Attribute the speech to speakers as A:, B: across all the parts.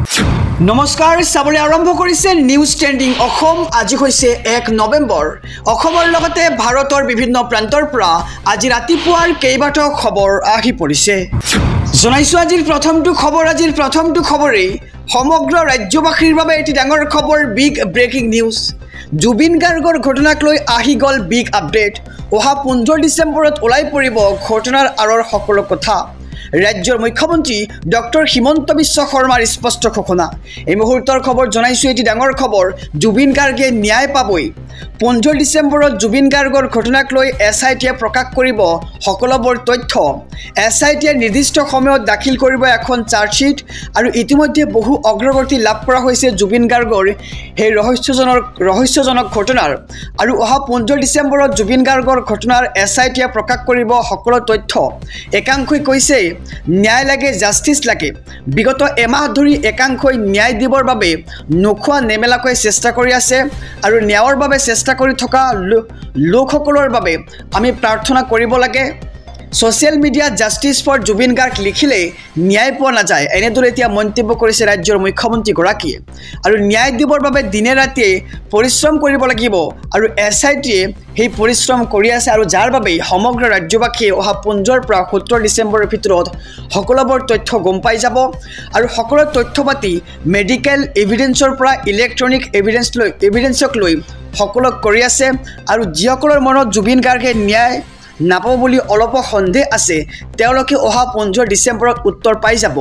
A: নমস্কাৰ চাবলৈ আৰম্ভ কৰিছে নিউজ ট্ৰেন্ডিং অসম আজি হৈছে 1 নৱেম্বৰ অসমৰ লগতে ভাৰতৰ বিভিন্ন প্ৰান্তৰ পৰা আজি ৰাতিপুৱাৰ কেইবাটাও খবৰ আহি পৰিছে জনাইছো আজিৰ প্ৰথমটো খবৰে সমগ্ৰ ৰাজ্যবাসীৰ বাবে এটি ডাঙৰ খবৰ বিগ ব্ৰেকিং নিউজ জুবিন গাৰ্গৰ ঘটনাক লৈ আহি গল বিগ আপডেট অহা 15 ডিসেম্বৰত ওলাই পৰিব ঘটনাৰ আৰৰ সকলো কথা ৰাজ্যৰ মুখ্যমন্ত্ৰী ডক্টৰ হিমন্ত বিশ্ব শৰ্মাৰ স্পষ্ট ঘোষণা এই মুহূৰ্তৰ খবৰ জনাইছো এটি ডাঙৰ খবৰ জুবিন গাৰ্গে ন্যায় পাবই 15 ডিসেম্বৰত জুবিন গাৰ্গৰ ঘটনাক লৈ এসআইটিয়ে প্ৰকাশ কৰিব সকলোবোৰ তথ্য এসআইটিয়ে নিৰ্দিষ্ট সময়ত দাখিল কৰিব এখন চাৰ্জশিট আৰু ইতিমধ্যে বহু অগ্ৰগতি লাভ কৰা হৈছে জুবিন গাৰ্গৰ এই ৰহস্যজনক ঘটনাৰ আৰু অহা 15 ডিসেম্বৰত জুবিন গাৰ্গৰ ঘটনাৰ এসআইটিয়ে প্ৰকাশ কৰিব সকলো তথ্য একাংশই কৈছে ন্যায় লাগে জাস্টিস লাগে বিগত এমাহ ধৰি একাংশই ন্যায় দিবৰ বাবে নখোৱা নেমেলাকৈ চেষ্টা কৰি আছে আৰু ন্যায়ৰ বাবে চেষ্টা কৰি থকা লোকসকলৰ বাবে আমি প্ৰাৰ্থনা কৰিব লাগে social media justice for Zubeen Garg লিখিলে ন্যায় পোৱা নাযায় এনেদৰে এতিয়া মন্তব্য কৰিছে ৰাজ্যৰ মুখ্যমন্ত্ৰী গৰাকীয়ে আৰু ন্যায় দিবৰ বাবে দিনে ৰাতিয়ে পৰিশ্ৰম কৰিব লাগিব আৰু এসআইটিয়ে সেই পৰিশ্ৰম কৰি আছে আৰু যাৰ বাবে সমগ্ৰ ৰাজ্যবাসীয়ে অহা 15 পৰা 17 ডিসেম্বৰৰ ভিতৰত সকলোবোৰ তথ্য গম পাই যাব আৰু সকলো তথ্যপাতি মেডিকেল এভিডেন্সৰ পৰা ইলেক্ট্ৰনিক এভিডেন্সক লৈ সকলো কৰি আছে আৰু যিসকলৰ মনত জুবিন গাৰ্গে ন্যায় নাপাব বুলি অলপ সন্দেহ আছে তেওঁলোকে অহা 15 ডিসেম্বৰত উত্তৰ পাই যাব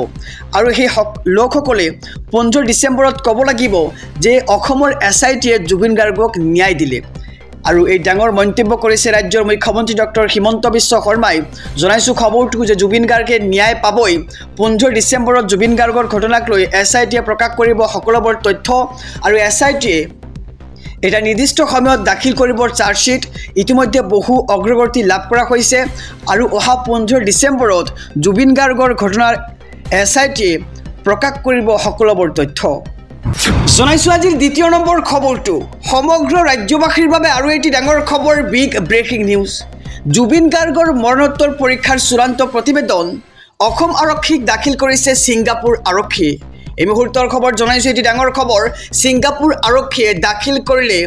A: আৰু সেই লোকসকলে 15 ডিসেম্বৰত ক'ব লাগিব যে অসমৰ এসআইটিয়ে জুবিন গাৰ্গক ন্যায় দিলে আৰু এই ডাঙৰ মন্তব্য কৰিছে ৰাজ্যৰ মুখ্যমন্ত্ৰী ডক্টৰ হিমন্ত বিশ্ব শৰ্মাই জনাইছো খবৰটো যে জুবিন গাৰ্গে ন্যায় পাবই 15 ডিসেম্বৰত জুবিন গাৰ্গৰ ঘটনাক লৈ এসআইটিয়ে প্ৰকাশ কৰিব সকলোবোৰ তথ্য আৰু এসআইটিয়ে এটা নিৰ্দিষ্ট সময়ত দাখিল কৰিবৰ চাৰ্জশিট ইতিমধ্যে বহু অগ্ৰগতি লাভ কৰা হৈছে আৰু অহা 15 ডিসেম্বৰত জুবিন গাৰ্গৰ ঘটনাৰ এসআইটিয়ে প্ৰকাশ কৰিব সকলোবোৰ তথ্য জনাইছো আজিৰ দ্বিতীয় নম্বৰ খবৰটো সমগ্ৰ ৰাজ্যবাসীৰ বাবে আৰু এটি ডাঙৰ খবৰ বিগ ব্ৰেকিং নিউজ জুবিন গাৰ্গৰ মৰণোত্তৰ পৰীক্ষাৰ চূড়ান্ত প্ৰতিবেদন অসম আৰক্ষীক দাখিল কৰিছে ছিংগাপুৰ আৰক্ষী এই মুহূৰ্তৰ খবৰ জনাইছো এটি ডাঙৰ খবৰ ছিংগাপুৰ আৰক্ষীয়ে দাখিল কৰিলে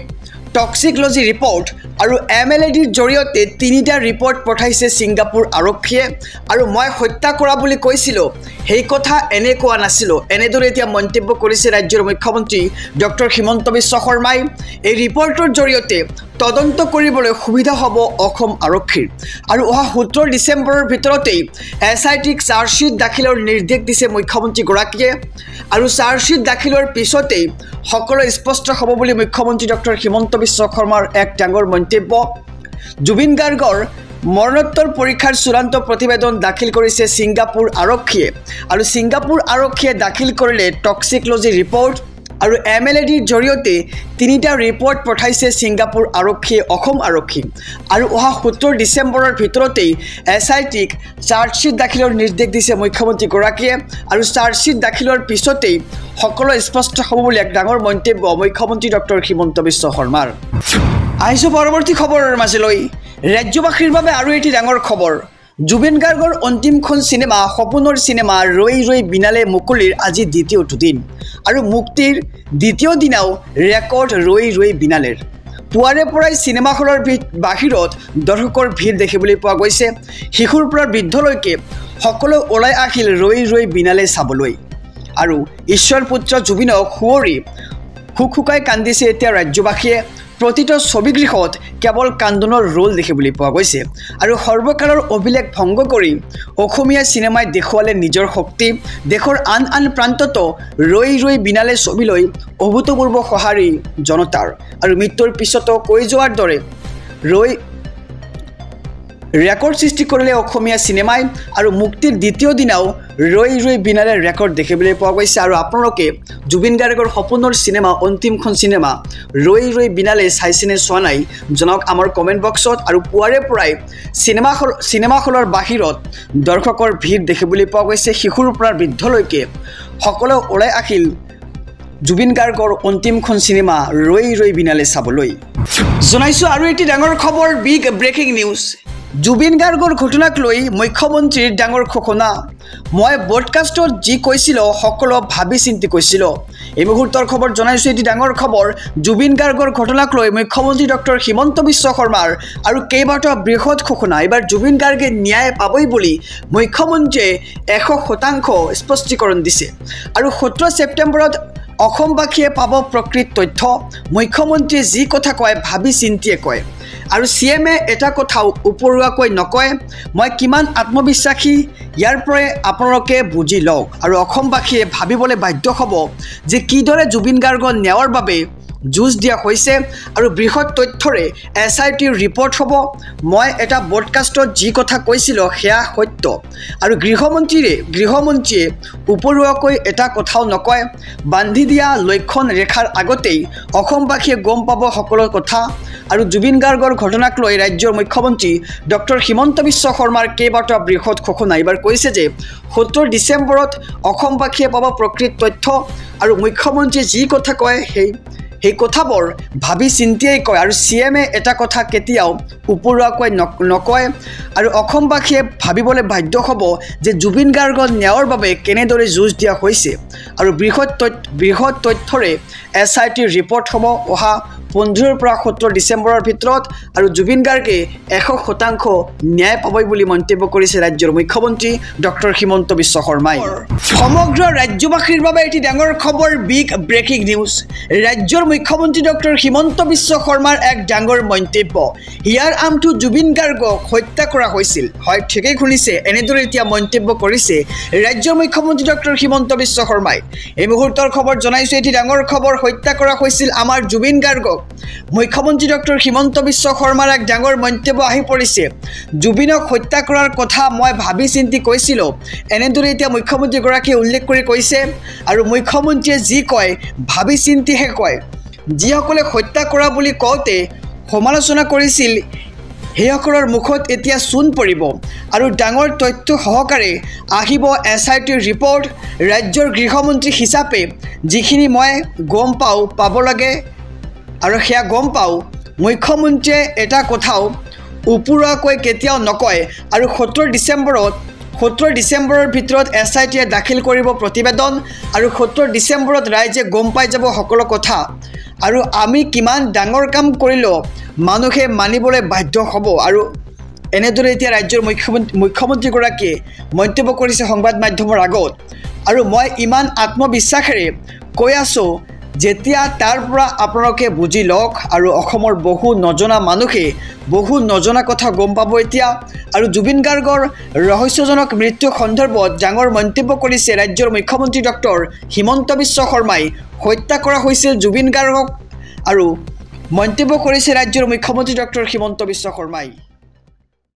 A: টক্সিকোলজি ৰিপৰ্ট আৰু এমএলএডিৰ জৰিয়তে তিনিটা ৰিপৰ্ট পঠাইছে ছিংগাপুৰ আৰক্ষীয়ে আৰু মই হত্যা কৰা বুলি কৈছিলো সেই কথা এনে কোৱা নাছিল এনেদৰে এতিয়া মন্তব্য কৰিছে ৰাজ্যৰ মুখ্যমন্ত্ৰী ডক্টৰ হিমন্ত বিশ্ব শৰ্মাই এই ৰিপৰ্টৰ জৰিয়তে তদন্ত কৰিবলৈ সুবিধা হ'ব অসম আৰক্ষীৰ আৰু অহা 17 ডিসেম্বৰৰ ভিতৰতেই এসআইটিক চাৰ্জশিট দাখিলৰ নিৰ্দেশ দিছে মুখ্যমন্ত্ৰী গৰাকীয়ে আৰু চাৰ্জশিট দাখিলৰ পিছতেই সকলো স্পষ্ট হ'ব বুলি মুখ্যমন্ত্ৰী ডক্টৰ হিমন্ত বিশ্ব শৰ্মাৰ এক ডাঙৰ মন্তব্য জুবিন গাৰ্গৰ মৰণোত্তৰ পৰীক্ষাৰ চূড়ান্ত প্ৰতিবেদন দাখিল কৰিছে ছিংগাপুৰ আৰক্ষীয়ে আৰু ছিংগাপুৰ আৰক্ষীয়ে দাখিল কৰিলে টক্সিকোলজি ৰিপৰ্ট আৰু এমএলএডিৰ জৰিয়তে তিনিটা ৰিপৰ্ট পঠাইছে ছিংগাপুৰ আৰক্ষীয়ে অসম আৰক্ষী আৰু অহা 17 ডিসেম্বৰৰ ভিতৰতেই এসআইটিক চাৰ্জশিট দাখিলৰ নিৰ্দেশ দিছে মুখ্যমন্ত্ৰী গৰাকীয়ে আৰু চাৰ্জশিট দাখিলৰ পিছতেই সকলো স্পষ্ট হ'ব বুলি এক ডাঙৰ মন্তব্য মুখ্যমন্ত্ৰী ডক্টৰ হিমন্ত বিশ্ব শৰ্মাৰ আহিছো পৰৱৰ্তী খবৰৰ মাজলৈ ৰাজ্যবাসীৰ বাবে আৰু এটি ডাঙৰ খবৰ জুবিন গাৰ্গৰ অন্তিমখন সিনেমা সপোনৰ সিনেমা ৰৈ ৰৈ বিনালে মুকলিৰ আজি দ্বিতীয়টো দিন আৰু মুক্তিৰ দ্বিতীয় দিনাও ৰেকৰ্ড ৰৈ ৰৈ বিনালেৰ পুৱাৰে পৰাই সিনেমা হলৰ বাহিৰত দৰ্শকৰ ভিৰ দেখিবলৈ পোৱা গৈছে শিশুৰ পৰা বৃদ্ধলৈকে সকলো ওলাই আহিল ৰৈ ৰৈ বিনালে চাবলৈ আৰু ঈশ্বৰ পুত্ৰ জুবিনক হুঁৱৰি হুকহুকাই কান্দিছে এতিয়া ৰাজ্যবাসীয়ে প্ৰতিটো ছবিগৃহত কেৱল কান্দনৰ ৰোল দেখিবলৈ পোৱা গৈছে আৰু সৰ্বকালৰ অভিলেখ ভংগ কৰি অসমীয়া সিনেমাই দেখুৱালে নিজৰ শক্তি দেশৰ আন প্ৰান্ততো ৰৈ ৰৈ বিনালে ছবিলৈ অভূতপূৰ্ব সঁহাৰি জনতাৰ আৰু মৃত্যুৰ পিছতো কৈ যোৱাৰ দৰে ৰেকৰ্ড সৃষ্টি কৰিলে অসমীয়া সিনেমাই আৰু মুক্তিৰ দ্বিতীয় দিনাও ৰৈ ৰৈ বিনালে ৰেকৰ্ড দেখিবলৈ পোৱা গৈছে আৰু আপোনালোকে জুবিন গাৰ্গৰ সপোনৰ সিনেমা অন্তিমখন সিনেমা ৰৈ ৰৈ বিনালে চাইছেনে চোৱা নাই জনাওক আমাৰ কমেণ্ট বক্সত আৰু পুৱাৰে পৰাই সিনেমা হলৰ বাহিৰত দৰ্শকৰ ভিৰ দেখিবলৈ পোৱা গৈছে শিশুৰ পৰা বৃদ্ধলৈকে সকলো ওলাই আহিল জুবিন গাৰ্গৰ অন্তিমখন সিনেমা ৰৈ ৰৈ বিনালে চাবলৈ জনাইছো আৰু এটি ডাঙৰ খবৰ বিগ ব্ৰেকিং নিউজ জুবিন গাৰ্গৰ ঘটনাক লৈ মুখ্যমন্ত্ৰীৰ ডাঙৰ ঘোষণা মই ব্ৰডকাষ্টত যি কৈছিলোঁ সকলো ভাবি চিন্তি কৈছিলোঁ এই মুহূৰ্তৰ খবৰ জনাইছোঁ এটি ডাঙৰ খবৰ জুবিন গাৰ্গৰ ঘটনাক লৈ মুখ্যমন্ত্ৰী ডক্টৰ হিমন্ত বিশ্ব শৰ্মাৰ আৰু কেইবাটাও বৃহৎ ঘোষণা এবাৰ জুবিন গাৰ্গে ন্যায় পাবই বুলি মুখ্যমন্ত্ৰীয়ে 100% স্পষ্টীকৰণ দিছে আৰু 17 ছেপ্টেম্বৰত অসমবাসীয়ে পাব প্ৰকৃত তথ্য মুখ্যমন্ত্ৰীয়ে যি কথা কয় ভাবি চিন্তিয়ে কয় আৰু সিএমএ এটা কথাও উপৰুৱাকৈ নকয় মই কিমান আত্মবিশ্বাসী ইয়াৰ পৰাই আপোনালোকে বুজি লওক আৰু অসমবাসীয়ে ভাবিবলৈ বাধ্য হ'ব যে কিদৰে জুবিন গাৰ্গৰ ন্যায়ৰ বাবে যুঁজ দিয়া হৈছে আৰু বৃহৎ তথ্যৰে এছআইটিৰ ৰিপৰ্ট হ'ব মই এটা ব্ৰডকাষ্টত যি কথা কৈছিলোঁ সেয়া সত্য আৰু গৃহমন্ত্ৰীয়ে উপৰুৱাকৈ এটা কথাও নকয় বান্ধি দিয়া লক্ষণ ৰেখাৰ আগতেই অসমবাসীয়ে গম পাব সকলো কথা আৰু জুবিন গাৰ্গৰ ঘটনাক লৈ ৰাজ্যৰ মুখ্যমন্ত্ৰী ডক্টৰ হিমন্ত বিশ্ব শৰ্মাৰ কেইবাটাও বৃহৎ ঘোষণা এবাৰ কৈছে যে 17 ডিচেম্বৰত অসমবাসীয়ে পাব প্ৰকৃত তথ্য আৰু মুখ্যমন্ত্ৰীয়ে যি কথা কয় সেই কথাবোৰ ভাবি চিন্তিয়ে কয় আৰু সিএমএ এটা কথা কেতিয়াও উপৰুৱাকৈ নকয় আৰু অসমবাসীয়ে ভাবিবলৈ বাধ্য হ'ব যে জুবিন গাৰ্গৰ ন্যায়ৰ বাবে কেনেদৰে যুঁজ দিয়া হৈছে আৰু বৃহৎ তথ্যৰে এছআইটিৰ ৰিপৰ্ট হ'ব অহা 15 পৰা 17 ডিচেম্বৰৰ ভিতৰত আৰু জুবিন গাৰ্গে 100% ন্যায় পাবই বুলি মন্তব্য কৰিছে ৰাজ্যৰ মুখ্যমন্ত্ৰী ডক্টৰ হিমন্ত বিশ্ব শৰ্মাই সমগ্ৰ ৰাজ্যবাসীৰ বাবে এটি ডাঙৰ খবৰ বিগ ব্ৰেকিং নিউজ ৰাজ্যৰ মুখ্যমন্ত্ৰী ডক্টৰ হিমন্ত বিশ্ব শৰ্মাৰ এক ডাঙৰ মন্তব্য ইয়াৰ আমটো জুবিন গাৰ্গক হত্যা কৰা হৈছিল হয় ঠিকই শুনিছে এনেদৰে এতিয়া মন্তব্য কৰিছে ৰাজ্যৰ মুখ্যমন্ত্ৰী ডক্টৰ হিমন্ত বিশ্ব শৰ্মাই এই মুহূৰ্তৰ খবৰ জনাইছে এটি ডাঙৰ খবৰ হত্যা কৰা হৈছিল আমাৰ জুবিন গাৰ্গক মুখ্যমন্ত্ৰী ডক্টৰ হিমন্ত বিশ্ব শৰ্মাৰ এক ডাঙৰ মন্তব্য আহি পৰিছে জুবিনক হত্যা কৰাৰ কথা মই ভাবি চিন্তি কৈছিলোঁ এনেদৰে এতিয়া মুখ্যমন্ত্ৰীগৰাকীয়ে উল্লেখ কৰি কৈছে আৰু মুখ্যমন্ত্ৰীয়ে যি কয় ভাবি চিন্তিহে কয় যিসকলে হত্যা কৰা বুলি কওঁতে সমালোচনা কৰিছিল সেইসকলৰ মুখত এতিয়া চূণ পৰিব আৰু ডাঙৰ তথ্য সহকাৰে আহিব এছআইটিৰ ৰিপৰ্ট ৰাজ্যৰ গৃহমন্ত্ৰী হিচাপে যিখিনি মই গম পাব লাগে আৰু সেয়া গম পাওঁ মুখ্যমন্ত্ৰীয়ে এটা কথাও উপৰুৱাকৈ কেতিয়াও নকয় আৰু 17 ডিচেম্বৰৰ ভিতৰত এছআইটিয়ে দাখিল কৰিব প্ৰতিবেদন আৰু 17 ডিচেম্বৰত ৰাইজে গম পাই যাব সকলো কথা আৰু আমি কিমান ডাঙৰ কাম কৰিলোঁ মানুহে মানিবলৈ বাধ্য হ'ব আৰু এনেদৰে এতিয়া ৰাজ্যৰ মুখ্যমন্ত্ৰীগৰাকীয়ে মন্তব্য কৰিছে সংবাদ মাধ্যমৰ আগত আৰু মই ইমান আত্মবিশ্বাসেৰে কৈ আছোঁ যেতিয়া তাৰ পৰা আপোনালোকে বুজি লওক আৰু অসমৰ বহু নজনা মানুহে বহু নজনা কথা গম পাব এতিয়া আৰু জুবিন গাৰ্গৰ ৰহস্যজনক মৃত্যু সন্দৰ্ভত ডাঙৰ মন্তব্য কৰিছে ৰাজ্যৰ মুখ্যমন্ত্ৰী ডক্টৰ হিমন্ত বিশ্ব শৰ্মাই হত্যা কৰা হৈছিল জুবিন গাৰ্গক আৰু মন্তব্য কৰিছে ৰাজ্যৰ মুখ্যমন্ত্ৰী ডক্টৰ হিমন্ত বিশ্ব শৰ্মাই